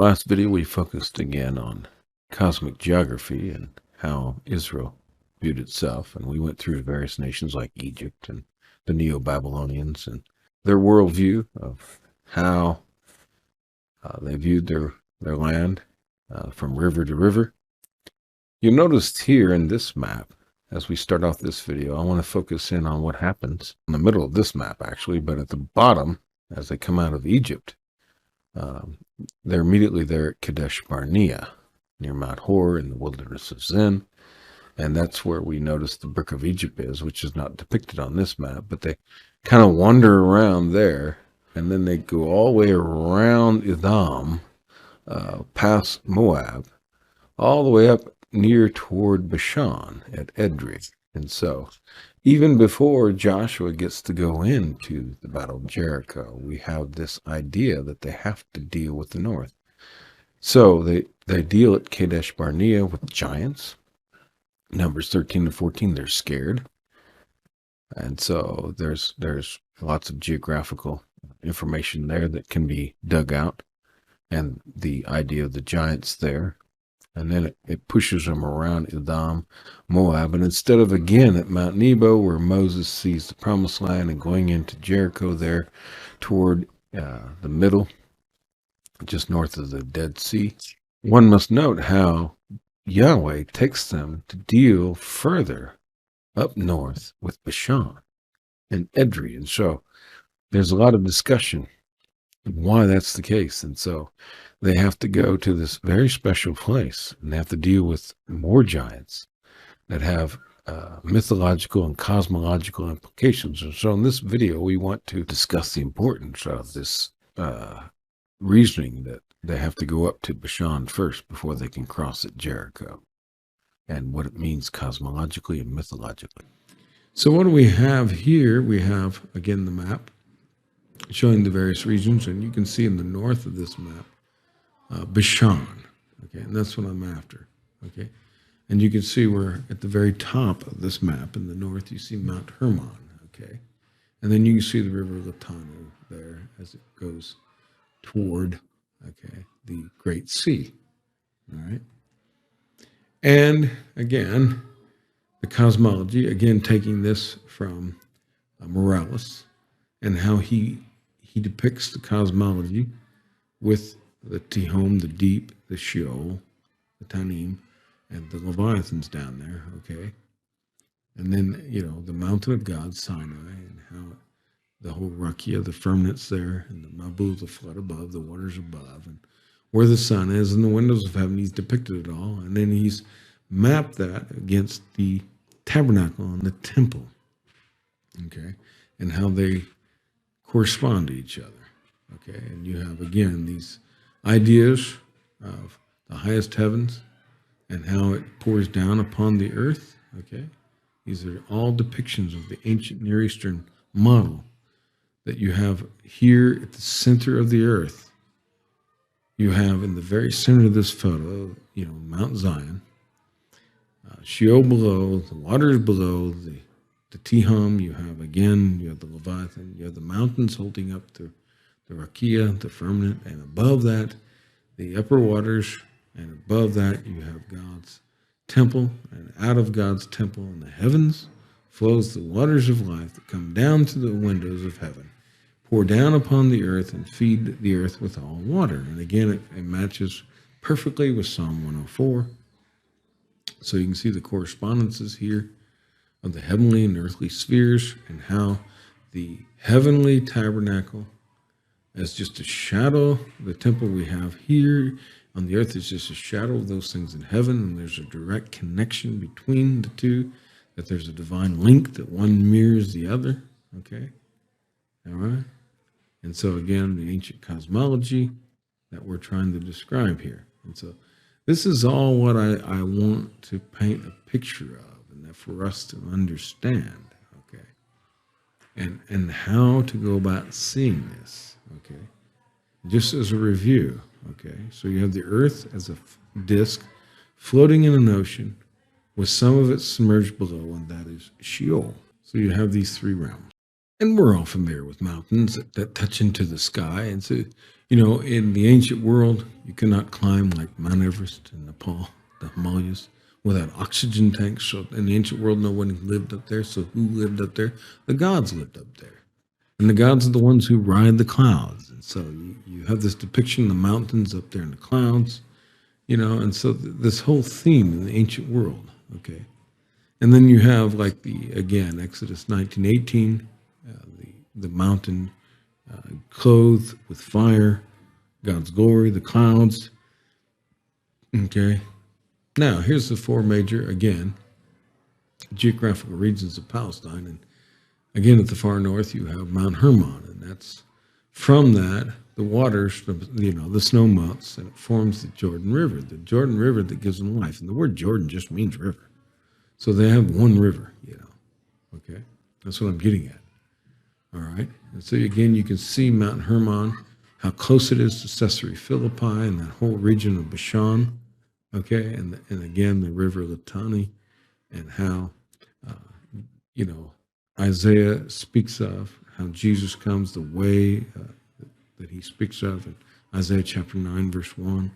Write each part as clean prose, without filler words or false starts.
last video, we focused again on cosmic geography and how Israel viewed itself, and we went through various nations like Egypt and the Neo-Babylonians and their worldview of how they viewed their land from river to river. You'll notice here in this map, as we start off this video, I want to focus in on what happens in the middle of this map, actually, but at the bottom, as they come out of Egypt, they're immediately there at Kadesh Barnea, near Mount Hor in the wilderness of Zin. And that's where we notice the Brook of Egypt is, which is not depicted on this map, but they kind of wander around there, and then they go all the way around Edom, past Moab, all the way up near toward Bashan at Edrei. And so even before Joshua gets to go into the Battle of Jericho, we have this idea that they have to deal with the north. So they deal at Kadesh Barnea with giants. Numbers 13 to 14, they're scared. And so there's lots of geographical information there that can be dug out. And the idea of the giants there. And then it pushes them around Edom, Moab. And instead of, again, at Mount Nebo, where Moses sees the promised land and going into Jericho there toward the middle, just north of the Dead Sea, one must note how Yahweh takes them to deal further up north with Bashan and Edrei. And so there's a lot of discussion on why that's the case. And so they have to go to this very special place, and they have to deal with more giants that have mythological and cosmological implications. And so in this video, we want to discuss the importance of this reasoning that they have to go up to Bashan first before they can cross at Jericho, and what it means cosmologically and mythologically. So what do we have here? We have, again, the map showing the various regions, and you can see in the north of this map, Bashan, okay, and that's what I'm after, okay? And you can see we're at the very top of this map. In the north, you see Mount Hermon, okay? And then you can see the river Latanu there as it goes toward, okay, the Great Sea, all right? And again, the cosmology, again, taking this from Morales and how he depicts the cosmology with the Tihom, the deep, the Sheol, the Tanim, and the Leviathans down there, okay? And then, you know, the mountain of God, Sinai, and how the whole Rakia, the firmaments there, and the Mabu, the flood above, the waters above, and where the sun is, and the windows of heaven. He's depicted it all. And then he's mapped that against the tabernacle and the temple, okay? And how they correspond to each other, okay? And you have, again, these ideas of the highest heavens and how it pours down upon the earth, okay? These are all depictions of the ancient Near Eastern model that you have here at the center of the earth. You have in the very center of this photo, you know, Mount Zion, Sheol below, the waters below, the Tihom, you have the Leviathan, you have the mountains holding up the Rakia, the firmament, and above that, the upper waters, and above that, you have God's temple, and out of God's temple in the heavens flows the waters of life that come down to the windows of heaven, pour down upon the earth, and feed the earth with all water. And again, it matches perfectly with Psalm 104. So you can see the correspondences here of the heavenly and earthly spheres, and how the heavenly tabernacle as just a shadow. The temple we have here on the earth is just a shadow of those things in heaven, and there's a direct connection between the two, that there's a divine link, that one mirrors the other, okay? All right? And so again, the ancient cosmology that we're trying to describe here. And so this is all what I want to paint a picture of, and that for us to understand, okay? And how to go about seeing this, okay? Just as a review, okay? So you have the earth as a disk floating in an ocean with some of it submerged below, and that is Sheol. So you have these three realms. And we're all familiar with mountains that touch into the sky. And so In the ancient world, you cannot climb like Mount Everest in Nepal, the Himalayas, without oxygen tanks. So in the ancient world, no one lived up there. So who lived up there? The gods lived up there. And the gods are the ones who ride the clouds. And so you have this depiction of the mountains up there in the clouds, and so this whole theme in the ancient world, okay? And then you have again, Exodus 19:18, the mountain clothed with fire, God's glory, the clouds, okay? Now, here's the four major, again, geographical regions of Palestine. And again, at the far north, you have Mount Hermon, and that's from that, the waters, the snow melts, and it forms the Jordan River that gives them life. And the word Jordan just means river. So they have one river, okay? That's what I'm getting at, all right? And so again, you can see Mount Hermon, how close it is to Caesarea Philippi and that whole region of Bashan, okay? And again, the river Litani, and how, Isaiah speaks of how Jesus comes, the way that he speaks of in Isaiah chapter 9, verse 1.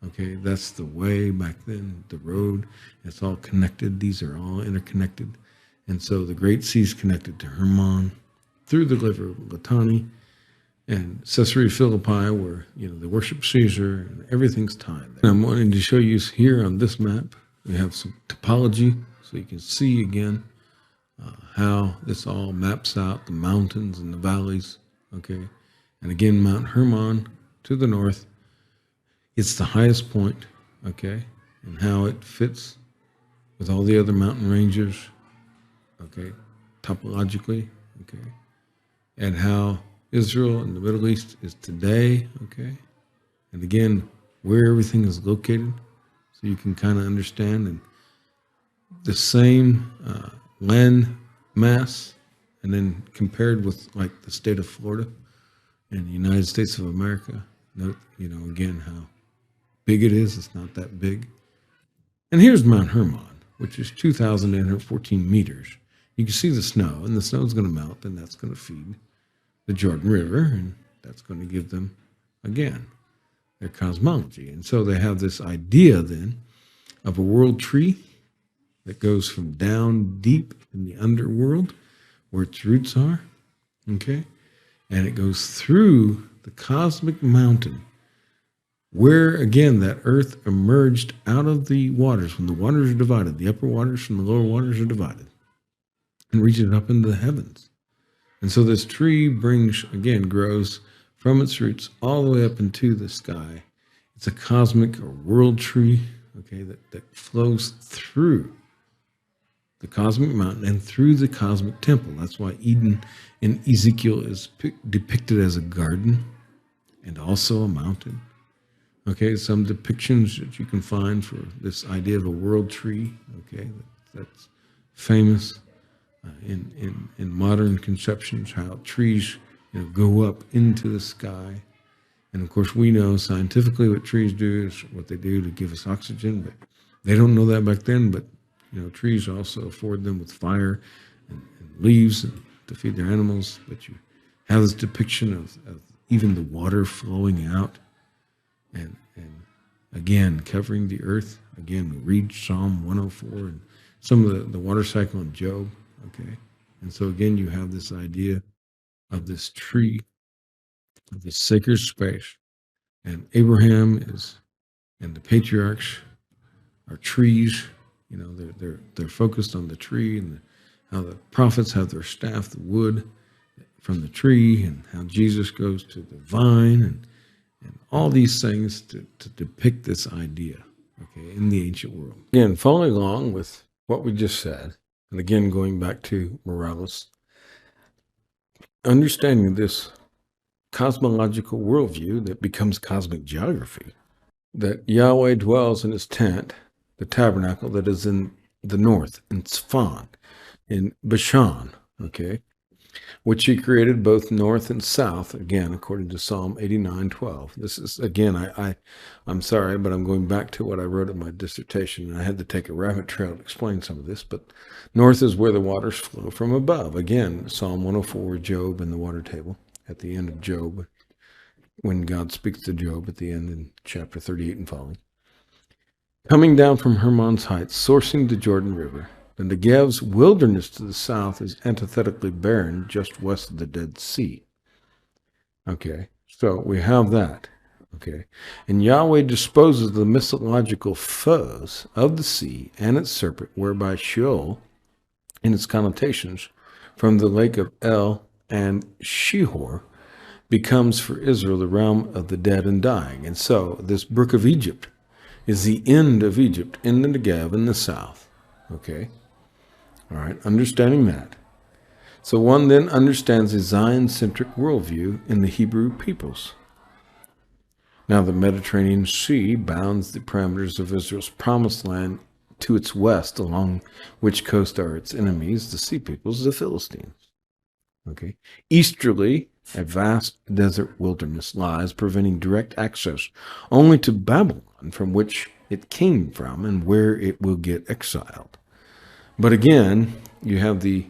Okay, that's the way back then, the road. It's all connected. These are all interconnected. And so the Great Sea is connected to Hermon through the river Litani and Caesarea Philippi, where, they worship Caesar and everything's tied there. And I'm wanting to show you here on this map, we have some topology so you can see again how this all maps out the mountains and the valleys, okay? And again, Mount Hermon to the north, it's the highest point, okay? And how it fits with all the other mountain ranges, okay? Topologically, okay? And how Israel and the Middle East is today, okay? And again, where everything is located, so you can kind of understand. And the same land mass, and then compared with the state of Florida and the United States of America, note, again, how big it is. It's not that big. And here's Mount Hermon, which is 2,814 meters. You can see the snow, and the snow is going to melt, and that's going to feed the Jordan River, and that's going to give them, again, their cosmology. And so they have this idea then of a world tree that goes from down deep in the underworld where its roots are, okay? And it goes through the cosmic mountain where, again, that earth emerged out of the waters. When the waters are divided, the upper waters from the lower waters are divided, and reaches up into the heavens. And so this tree grows from its roots all the way up into the sky. It's a cosmic or world tree, okay, that flows through the cosmic mountain and through the cosmic temple. That's why Eden in Ezekiel is depicted as a garden and also a mountain. Okay, some depictions that you can find for this idea of a world tree, okay, that's famous in modern conceptions, how trees go up into the sky. And of course, we know scientifically what trees do is what they do to give us oxygen, but they don't know that back then. But trees also afford them with fire and leaves to feed their animals. But you have this depiction of even the water flowing out and again covering the earth. Again, we read Psalm 104 and some of the water cycle in Job. Okay, and so again, you have this idea of this tree, of this sacred space, and Abraham and the patriarchs are trees. They're focused on the tree, and how the prophets have their staff, the wood from the tree, and how Jesus goes to the vine, and all these things to depict this idea, okay, in the ancient world. Again, following along with what we just said, and again going back to Morales, understanding this cosmological worldview that becomes cosmic geography, that Yahweh dwells in his tent, the tabernacle that is in the north, in Tzfan, in Bashan, okay, which he created both north and south, again, according to Psalm 89:12. This is, again, I'm sorry, but I'm going back to what I wrote in my dissertation, and I had to take a rabbit trail to explain some of this, but north is where the waters flow from above. Again, Psalm 104, Job, and the water table at the end of Job. when God speaks to Job at the end in chapter 38 and following. Coming down from Hermon's heights, sourcing the Jordan River, the Negev's wilderness to the south is antithetically barren just west of the Dead Sea. Okay, so we have that. Okay, and Yahweh disposes the mythological foes of the sea and its serpent, whereby Sheol, in its connotations, from the lake of El and Shihor, becomes for Israel the realm of the dead and dying. And so this brook of Egypt is the end of Egypt in the Negev in the south. Okay, all right, understanding that. So one then understands a Zion-centric worldview in the Hebrew peoples. Now the Mediterranean Sea bounds the parameters of Israel's promised land to its west, along which coast are its enemies, the sea peoples, the Philistines. Okay. Easterly, a vast desert wilderness lies, preventing direct access only to Babylon, from which it came from and where it will get exiled. But again, you have the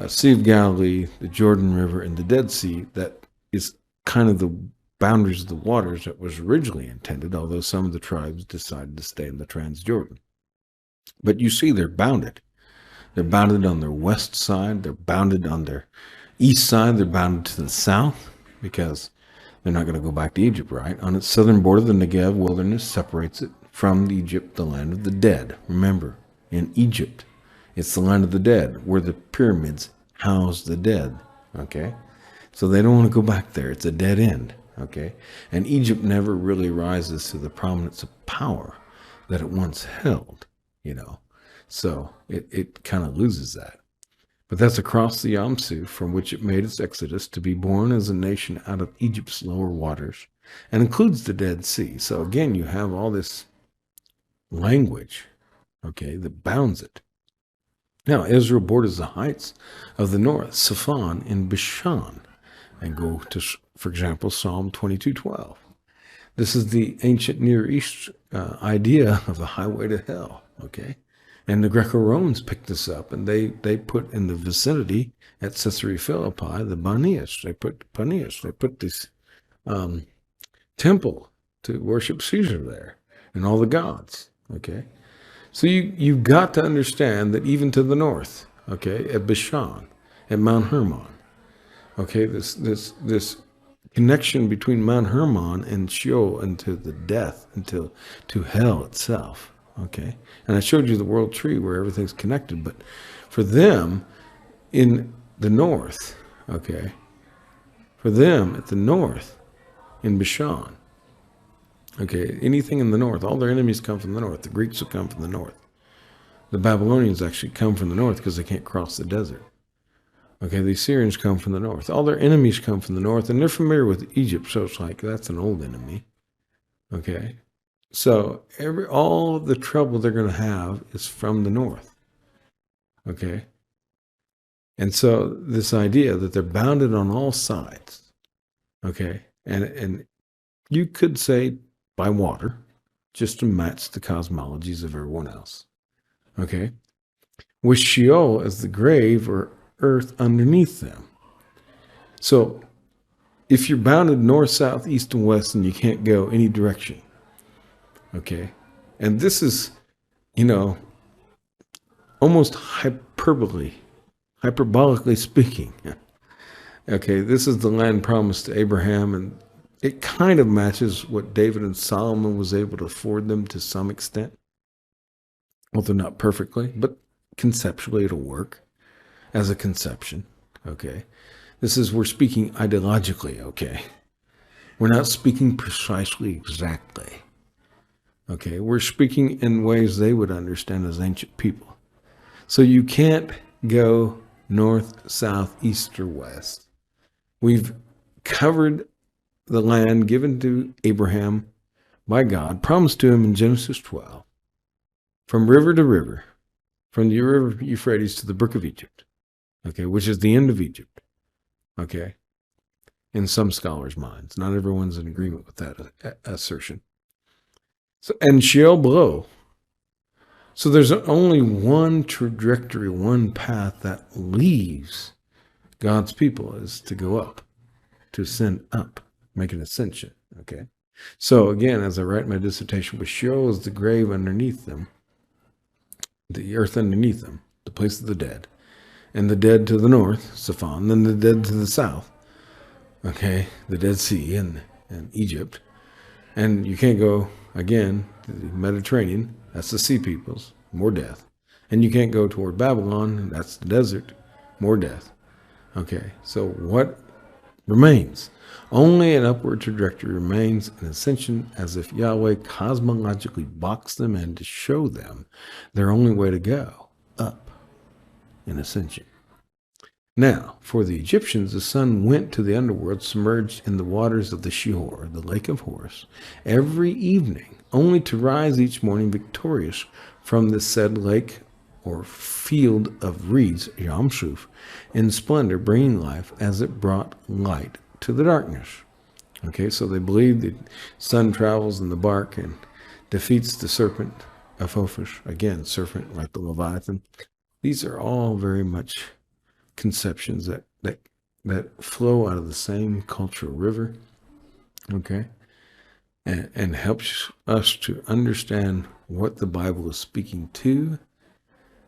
Sea of Galilee, the Jordan River, and the Dead Sea. That is kind of the boundaries of the waters that was originally intended, although some of the tribes decided to stay in the Transjordan. But you see, they're bounded. They're bounded on their west side. They're bounded on their east side. They're bounded to the south because they're not going to go back to Egypt, right? On its southern border, the Negev wilderness separates it from Egypt, the land of the dead. Remember, in Egypt, it's the land of the dead, where the pyramids house the dead, okay? So they don't want to go back there. It's a dead end, okay? And Egypt never really rises to the prominence of power that it once held, you know? So it kind of loses that. But that's across the Yam Suf, from which it made its exodus to be born as a nation out of Egypt's lower waters, and includes the Dead Sea. So again, you have all this language, okay, that bounds it. Now, Israel borders the heights of the north, Safan in Bashan, and go to, for example, Psalm 22:12. This is the ancient Near East idea of the highway to hell, okay? And the Greco-Romans picked this up, and they put in the vicinity at Caesarea Philippi the Paneas. They put Paneas. They put this temple to worship Caesar there and all the gods, okay? So you've got to understand that even to the north, okay, at Bashan, at Mount Hermon, okay, this connection between Mount Hermon and Sheol and to the death, until to hell itself, okay? And I showed you the world tree where everything's connected, but for them in the north, okay, for them at the north in Bashan, okay, anything in the north, all their enemies come from the north. The Greeks will come from the north. The Babylonians actually come from the north because they can't cross the desert. Okay, the Assyrians come from the north. All their enemies come from the north, and they're familiar with Egypt, so it's like, that's an old enemy. Okay, so all of the trouble they're going to have is from the north. Okay, and so this idea that they're bounded on all sides, okay, and you could say by water, just to match the cosmologies of everyone else, okay, with Sheol as the grave or earth underneath them. So if you're bounded north, south, east, and west, and you can't go any direction, okay, and this is, you know, almost hyperbolically speaking, okay, this is the land promised to Abraham, and it kind of matches what David and Solomon was able to afford them to some extent, although not perfectly, but conceptually it'll work as a conception, okay? We're speaking ideologically, okay? We're not speaking precisely exactly, okay? We're speaking in ways they would understand as ancient people. So you can't go north, south, east, or west. We've covered the land given to Abraham by God, promised to him in Genesis 12, from river to river, from the river Euphrates to the brook of Egypt, okay, which is the end of Egypt, okay, in some scholars' minds. Not everyone's in agreement with that assertion. So, and Sheol below. So there's only one trajectory, one path that leaves God's people, is to go up, to ascend up. make an ascension. Okay. So again, as I write my dissertation, which shows the grave underneath them, the earth underneath them, the place of the dead, and the dead to the north, Saphon, then the dead to the south, okay, the Dead Sea and Egypt. And you can't go, again, to the Mediterranean, that's the sea peoples, more death. And you can't go toward Babylon, that's the desert, more death. Okay, so what remains? Only an upward trajectory remains, an ascension, as if Yahweh cosmologically boxed them in to show them their only way to go, up, in ascension. Now, for the Egyptians, the sun went to the underworld, submerged in the waters of the Sheol, the lake of Horus, every evening, only to rise each morning victorious from the said lake or field of reeds, Yam Suf, in splendor, bringing life as it brought light to the darkness. Okay, so they believe the sun travels in the bark and defeats the serpent of Ophish. Again, serpent like the Leviathan. These are all very much conceptions that flow out of the same cultural river, okay, and helps us to understand what the Bible is speaking to,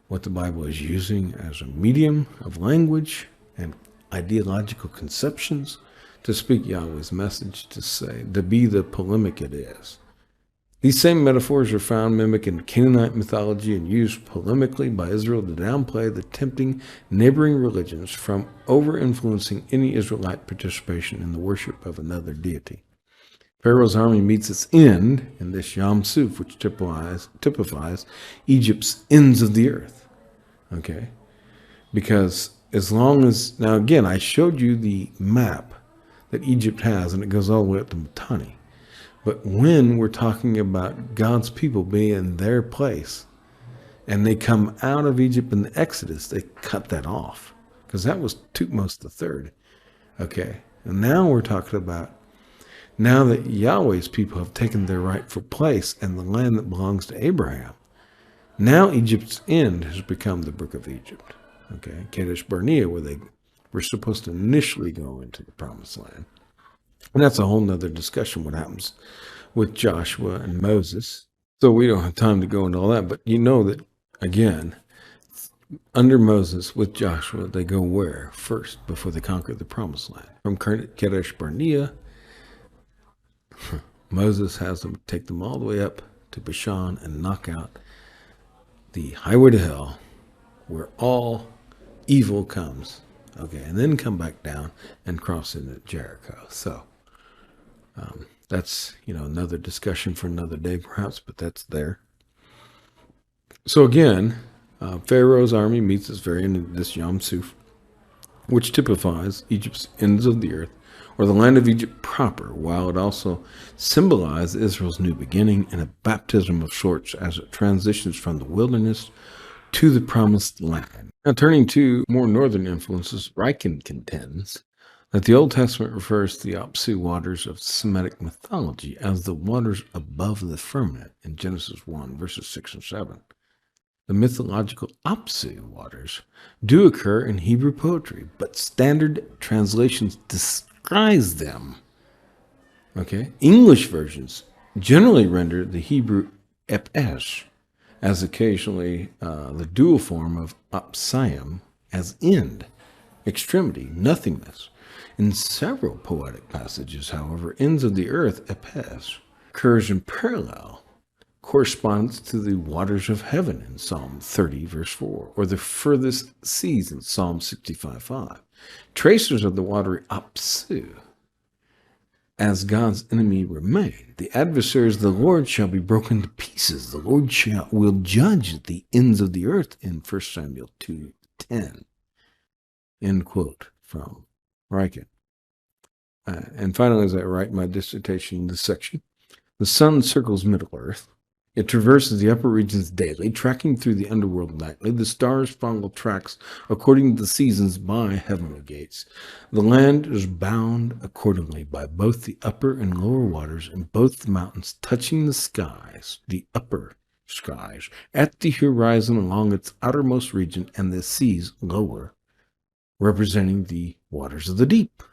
what the Bible is using as a medium of language and ideological conceptions to speak Yahweh's message, to be the polemic it is. These same metaphors are found mimicked in Canaanite mythology and used polemically by Israel to downplay the tempting neighboring religions from over-influencing any Israelite participation in the worship of another deity. Pharaoh's army meets its end in this Yam Suf, which typifies Egypt's ends of the earth. Okay? Because as long as, now again, I showed you the map that Egypt has, and it goes all the way up to Mitanni. But when we're talking about God's people being in their place, and they come out of Egypt in the Exodus, they cut that off, because that was Tutmos III. Okay, and now we're talking about, now that Yahweh's people have taken their rightful place and the land that belongs to Abraham, now Egypt's end has become the Brook of Egypt. Okay, Kadesh Barnea, where they were supposed to initially go into the Promised Land. And that's a whole nother discussion, what happens with Joshua and Moses. So we don't have time to go into all that, but you know that, again, under Moses with Joshua, they go where first before they conquer the Promised Land? From Kadesh Barnea, Moses has them take them all the way up to Bashan and knock out the highway to hell where all evil comes. Okay, and then come back down and cross into Jericho. So that's, another discussion for another day perhaps, but that's there. So again, Pharaoh's army meets its very end in this Yam Suf, which typifies Egypt's ends of the earth, or the land of Egypt proper, while it also symbolizes Israel's new beginning and a baptism of sorts as it transitions from the wilderness to the promised land. Now, turning to more northern influences, Riken contends that the Old Testament refers to the Apsu waters of Semitic mythology as the waters above the firmament in Genesis 1, verses 6 and 7. The mythological Apsu waters do occur in Hebrew poetry, but standard translations disguise them. Okay? English versions generally render the Hebrew epesh, as occasionally the dual form of apsiam, as end, extremity, nothingness. In several poetic passages, however, ends of the earth, epesh, occurs in parallel corresponds to the waters of heaven in Psalm 30, verse 4, or the furthest seas in Psalm 65:5. Tracers of the watery apsu, as God's enemy remain. The adversaries of the Lord shall be broken to pieces. The Lord will judge the ends of the earth in 1 Samuel 2:10. End quote from Riken. And finally, as I write my dissertation in this section, the sun circles Middle Earth. It traverses the upper regions daily, tracking through the underworld nightly. The stars follow tracks according to the seasons by heavenly gates. The land is bound accordingly by both the upper and lower waters, and both the mountains touching the skies, the upper skies, at the horizon along its outermost region, and the seas lower, representing the waters of the deep.